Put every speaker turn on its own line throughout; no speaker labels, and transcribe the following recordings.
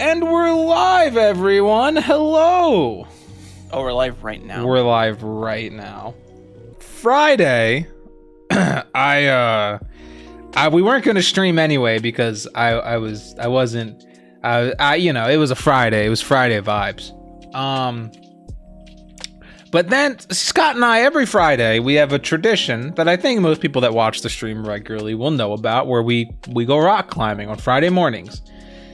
And we're live, everyone. Hello.
Oh, we're live right now.
We're live right now. Friday. We weren't going to stream anyway because it was a Friday. It was Friday vibes. But then Scott and I, every Friday, we have a tradition that I think most people that watch the stream regularly will know about, where we go rock climbing on Friday mornings.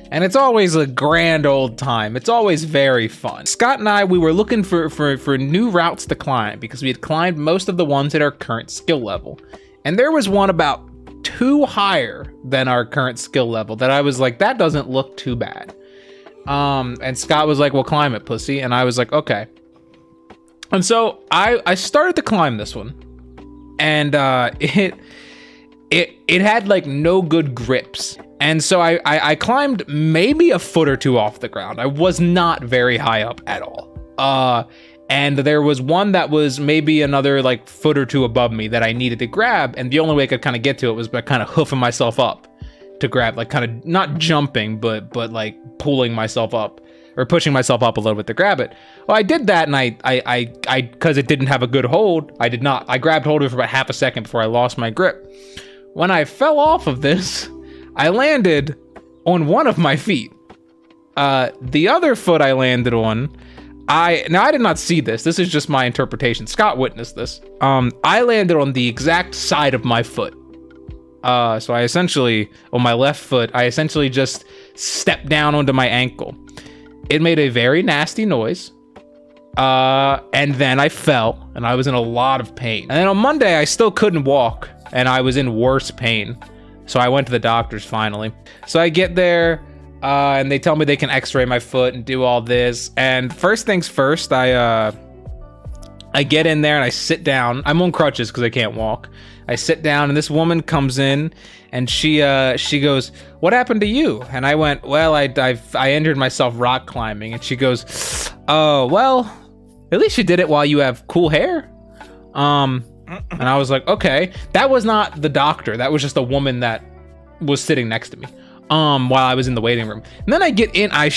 And it's always a grand old time. It's always very fun. Scott and I, we were looking for new routes to climb because we had climbed most of the ones at our current skill level. And there was one about 2 higher than our current skill level that I was like, that doesn't look too bad. And Scott was like, well, climb it, pussy. And I was like, okay. And so I started to climb this one. And it had like no good grips. And so I climbed maybe a foot or 2 off the ground. I was not very high up at all. And there was one that was maybe another like foot or 2 above me that I needed to grab. And the only way I could kind of get to it was by kind of hoofing myself up to grab, like kind of not jumping, but like pulling myself up or pushing myself up a little bit to grab it. Well, I did that, and I because it didn't have a good hold, I did not. I grabbed hold of it for about half a second before I lost my grip. When I fell off of this, I landed on one of my feet. The other foot I landed on, I did not see this. This is just my interpretation. Scott witnessed this. I landed on the exact side of my foot. So I essentially, on my left foot, I essentially just stepped down onto my ankle. It made a very nasty noise. And then I fell, and I was in a lot of pain. And then on Monday, I still couldn't walk, and I was in worse pain. So I went to the doctors finally. So I get there, and they tell me they can x-ray my foot and do all this. And first things first, I get in there and I sit down. I'm on crutches because I can't walk. I sit down, and this woman comes in, and she goes, "What happened to you?" And I went, "Well, I injured myself rock climbing." And she goes, "Oh, well, at least you did it while you have cool hair." And I was like, okay. That was not the doctor. That was just a woman that was sitting next to me while I was in the waiting room. And then I get in, I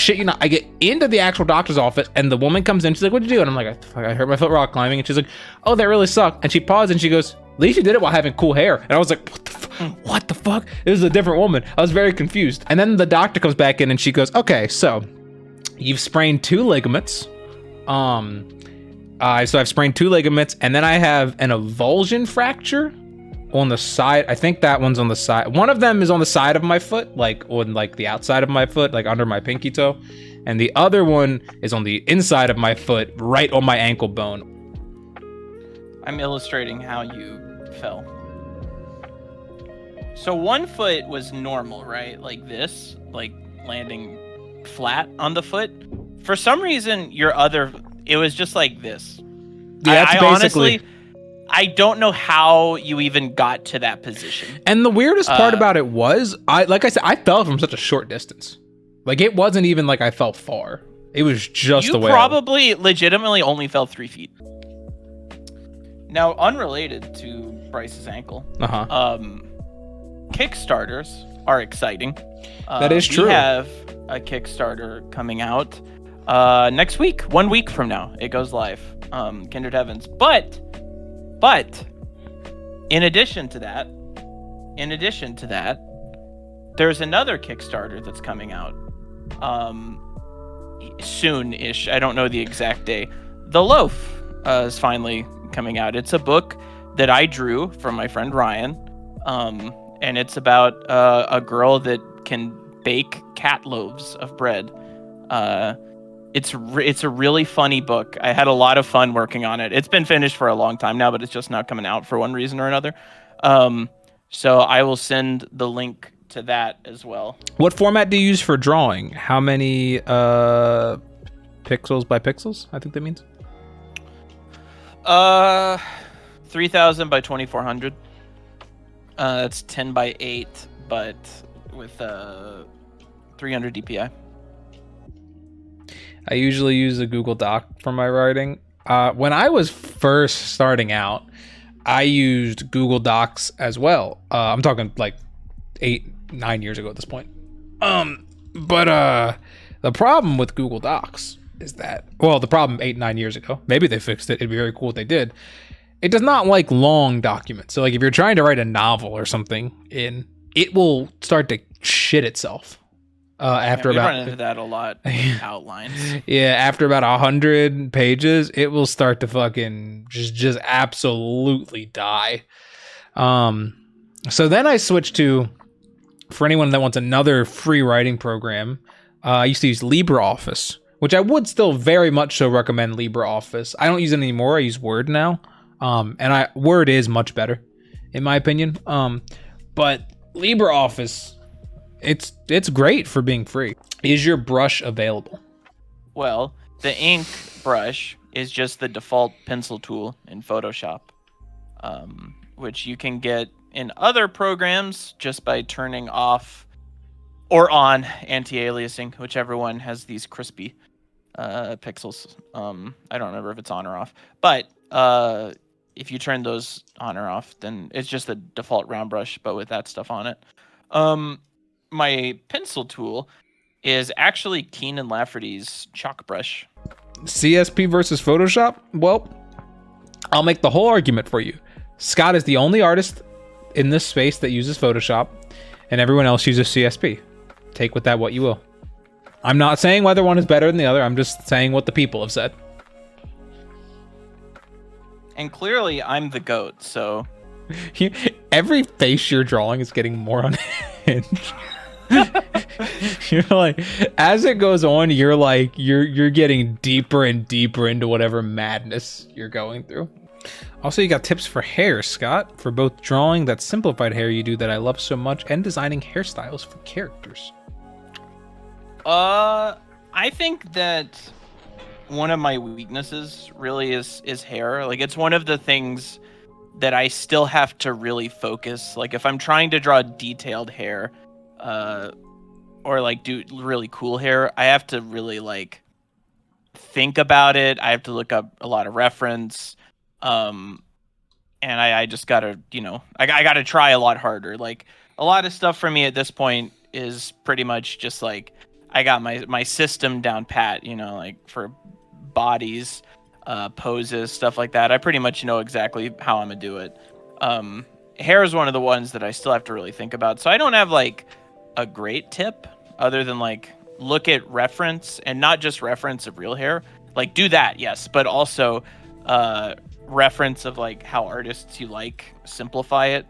get into the actual doctor's office, and the woman comes in. She's like, "What'd you do?" And I'm like, I hurt my foot rock climbing. And she's like, "Oh, that really sucked." And she paused and she goes, "At least you did it while having cool hair." And I was like, what the fuck? It was a different woman. I was very confused. And then the doctor comes back in and she goes, "Okay, so you've sprained 2 ligaments. So I've sprained 2 ligaments, and then I have an avulsion fracture on the side. I think that one's on the side. One of them is on the side of my foot, like on like the outside of my foot, like under my pinky toe. And the other one is on the inside of my foot, right on my ankle bone."
I'm illustrating how you fell. So one foot was normal, right? Like this, like landing flat on the foot. For some reason, your other, it was just like this.
Yeah, that's basically.
Honestly, I don't know how you even got to that position.
And the weirdest part about it was, like I said, I fell from such a short distance. Like, it wasn't even like I fell far. It was just the way.
You probably legitimately only fell 3 feet. Now, unrelated to Bryce's ankle, Kickstarters are exciting.
That is true.
We have a Kickstarter coming out next week. 1 week from now, it goes live. Kindred Heavens. But in addition to that, there's another Kickstarter that's coming out soon-ish. I don't know the exact day. The Loaf is finally coming out. It's a book that I drew from my friend Ryan, and it's about a girl that can bake cat loaves of bread. It's a really funny book. I had a lot of fun working on it. It's been finished for a long time now, but it's just not coming out for one reason or another. So I will send the link to that as well.
What format do you use for drawing? How many pixels by pixels? I think that means.
3000 by 2400. That's 10 by 8, but with 300 DPI.
I usually use a Google Doc for my writing. When I was first starting out, I used Google Docs as well. I'm talking like 8-9 years ago at this point. But The problem with Google Docs is that, well, the problem 8-9 years ago, maybe they fixed it. It'd be very cool if they did. It does not like long documents. So like if you're trying to write a novel or something it will start to shit itself. After
we
about
run into that a lot. Outlines.
Yeah, after about 100 pages, it will start to fucking just absolutely die. So then I switched to, for anyone that wants another free writing program, I used to use LibreOffice, which I would still very much so recommend LibreOffice. I don't use it anymore. I use Word now. Word is much better, in my opinion. But LibreOffice, it's great for being free. Is your brush available?
Well, the ink brush is just the default pencil tool in Photoshop, which you can get in other programs just by turning off or on anti-aliasing, whichever one has these crispy pixels. I don't remember if it's on or off, but if you turn those on or off, then it's just the default round brush, but with that stuff on it. My pencil tool is actually Keenan Lafferty's chalk brush.
CSP versus Photoshop? Well, I'll make the whole argument for you. Scott is the only artist in this space that uses Photoshop, and everyone else uses CSP. Take with that what you will. I'm not saying whether one is better than the other. I'm just saying what the people have said.
And clearly, I'm the GOAT, so...
Every face you're drawing is getting more unhinged. You're like, as it goes on, you're like, you're getting deeper and deeper into whatever madness you're going through. Also, you got tips for hair, Scott, for both drawing that simplified hair you do that I love so much and designing hairstyles for characters.
I think that one of my weaknesses really is hair. Like, it's one of the things that I still have to really focus. Like, if I'm trying to draw detailed hair, or like do really cool hair, I have to really like think about it. I have to look up a lot of reference. And I just gotta, I gotta try a lot harder. Like, a lot of stuff for me at this point is pretty much just like, I got my system down pat, like for bodies, poses, stuff like that. I pretty much know exactly how I'm gonna do it. Hair is one of the ones that I still have to really think about. So I don't have like a great tip other than like look at reference, and not just reference of real hair. Like, do that, yes, but also reference of like how artists you like, simplify it.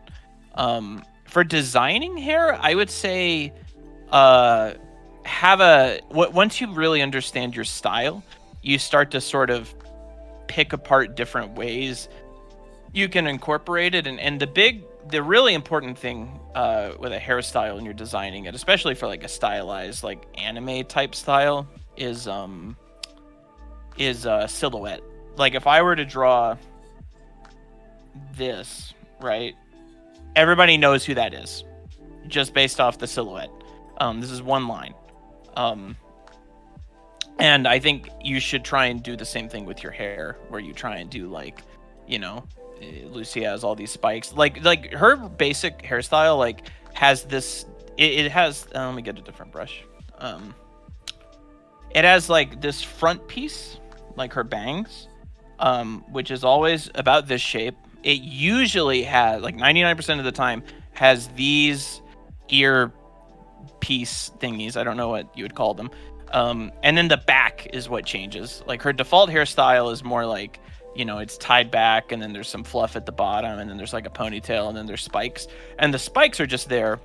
For designing hair, I would say once you really understand your style, you start to sort of pick apart different ways you can incorporate it. And the really important thing with a hairstyle when you're designing it, especially for like a stylized like anime type style, is silhouette. Like, if I were to draw this, right, everybody knows who that is just based off the silhouette. This is one line. And I think you should try and do the same thing with your hair, where you try and do like, Lucy has all these spikes. Like her basic hairstyle, like, has this. It has. Let me get a different brush. It has like this front piece, like her bangs, which is always about this shape. It usually has, like 99% of the time, has these ear piece thingies. I don't know what you would call them. And then the back is what changes. Like, her default hairstyle is more like, it's tied back, and then there's some fluff at the bottom, and then there's like a ponytail, and then there's spikes. And the spikes are just there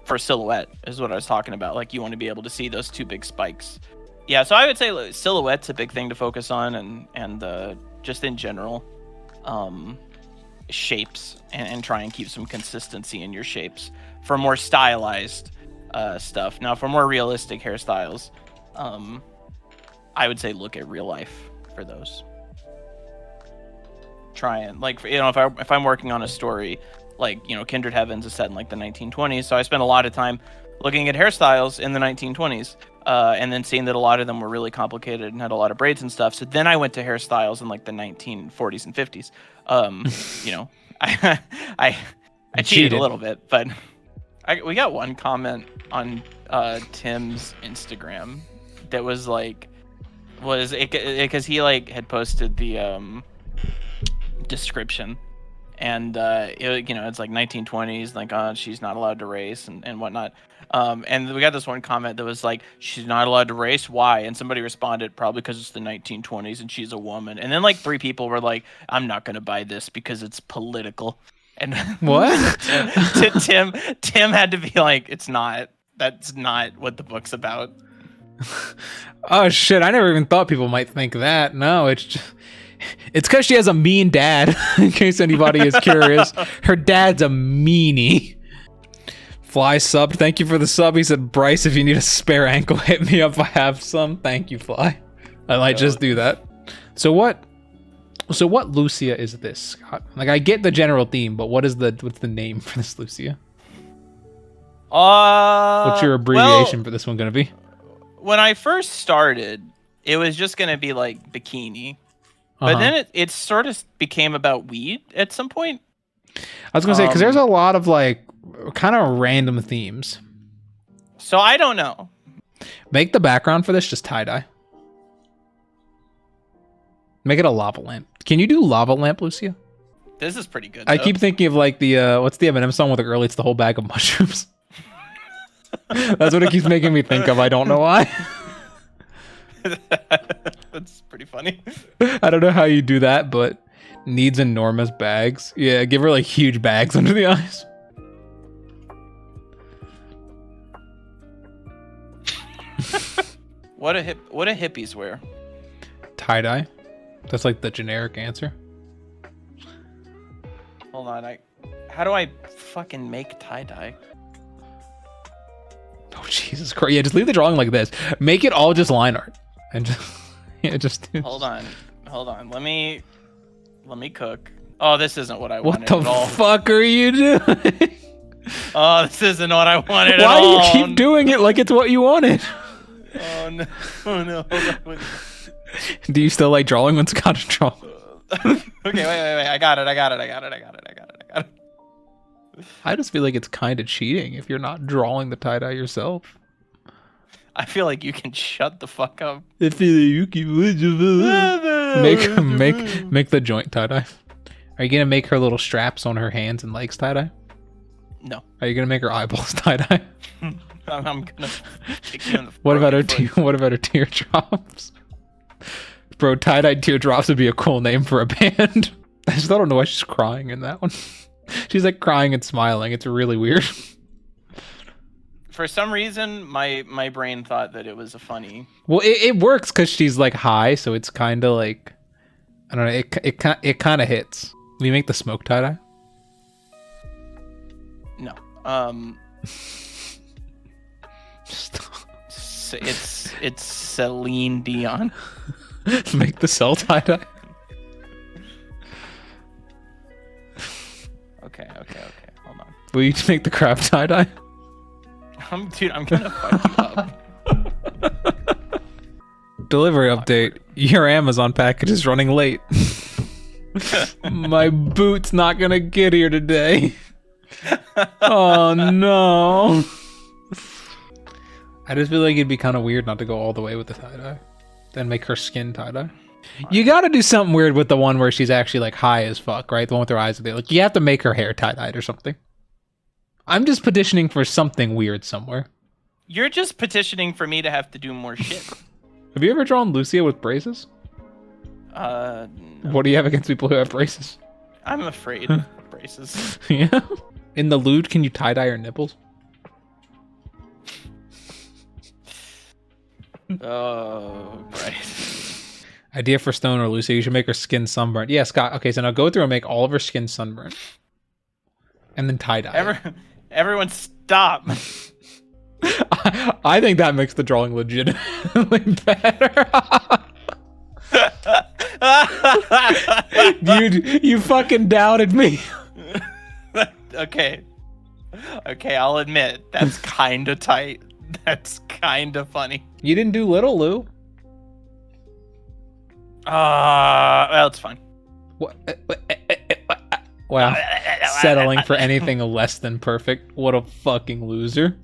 for silhouette, is what I was talking about. Like, you want to be able to see those two big spikes. Yeah, so I would say silhouette's a big thing to focus on, and just in general, shapes, and try and keep some consistency in your shapes for more stylized stuff. Now, for more realistic hairstyles, I would say look at real life for those. Try and, like, if I'm working on a story, like, Kindred Heavens is set in like the 1920s, so I spent a lot of time looking at hairstyles in the 1920s, and then seeing that a lot of them were really complicated and had a lot of braids and stuff. So then I went to hairstyles in like the 1940s and 50s. I cheated a little bit, but we got one comment on Tim's Instagram that was like was it because he like had posted the description, and it's like 1920s, like she's not allowed to race and whatnot. And we got this one comment that was like, she's not allowed to race, why? And somebody responded, probably because it's the 1920s and she's a woman. And then like 3 people were like, I'm not gonna buy this because it's political. And
What?
Tim had to be like, it's not. That's not what the book's about.
Oh shit! I never even thought people might think that. No, it's because she has a mean dad. In case anybody is curious, her dad's a meanie. Fly subbed. Thank you for the sub. He said, Bryce, if you need a spare ankle, hit me up. I have some. Thank you, Fly. I might just do that. So what Lucia is this, Scott? Like, I get the general theme, but what's the name for this Lucia? What's your abbreviation for this one gonna be?
When I first started, it was just gonna be like bikini, but then it sort of became about weed at some point.
I was gonna say, because there's a lot of like kind of random themes.
So I don't know.
Make the background for this just tie-dye. Make it a lava lamp. Can you do lava lamp, Lucia?
This is pretty good.
I keep thinking of like the what's the Eminem song with the girl eats the whole bag of mushrooms. That's what it keeps making me think of. I don't know why.
That's pretty funny.
I don't know how you do that, but needs enormous bags. Yeah, give her like huge bags under the eyes.
What do hippies wear?
Tie-dye. That's like the generic answer.
Hold on, how do I fucking make tie-dye?
Oh Jesus Christ! Yeah, just leave the drawing like this. Make it all just line art, and just
Hold on. Let me cook. Oh, this isn't what I wanted
What
at
the
all.
fuck are you doing?
Oh, this isn't what I wanted at
Why
all.
do you keep doing it like it's what you wanted?
Oh no! Oh no! Hold on.
Do you still like drawing when Scott is drawing?
Okay, wait. I got it.
I just feel like it's kind of cheating if you're not drawing the tie-dye yourself.
I feel like you can shut the fuck up.
I feel like you can make the joint tie-dye. Are you gonna make her little straps on her hands and legs tie-dye?
No.
Are you gonna make her eyeballs tie-dye?
I'm gonna kick you in the
What about her
foot.
what about her teardrops? Bro, tie-dye teardrops would be a cool name for a band. I just don't know why she's crying in that one. She's like crying and smiling. It's really weird.
For some reason, my brain thought that it was a funny.
Well, it works because she's like high, so it's kind of like, I don't know. It kind of hits. Will you make the smoke tie-dye?
No. It's Celine Dion.
Make the cell tie-dye.
Okay. Hold on.
Will you make the crab tie-dye?
Dude, I'm gonna fuck you up.
Delivery update. Your Amazon package is running late. My boot's not gonna get here today. Oh no. I just feel like it'd be kind of weird not to go all the way with the tie-dye. Then make her skin tie-dye. You gotta do something weird with the one where she's actually like high as fuck, right? The one with her eyes. Like, you have to make her hair tie-dyed or something. I'm just petitioning for something weird somewhere.
You're just petitioning for me to have to do more shit.
Have you ever drawn Lucia with braces?
No.
What do you have against people who have braces?
I'm afraid of braces.
Yeah. In the lewd, can you tie-dye your nipples?
Oh, right.
Idea for Stone or Lucia, you should make her skin sunburnt. Yeah, Scott. Okay, so now go through and make all of her skin sunburnt. And then tie-dye.
Everyone stop.
I think that makes the drawing legitimately better. Dude, you fucking doubted me.
Okay, I'll admit, that's kind of tight. That's kind of funny.
You didn't do Little Lou.
Well, it's fine.
Wow. Settling for anything less than perfect. What a fucking loser.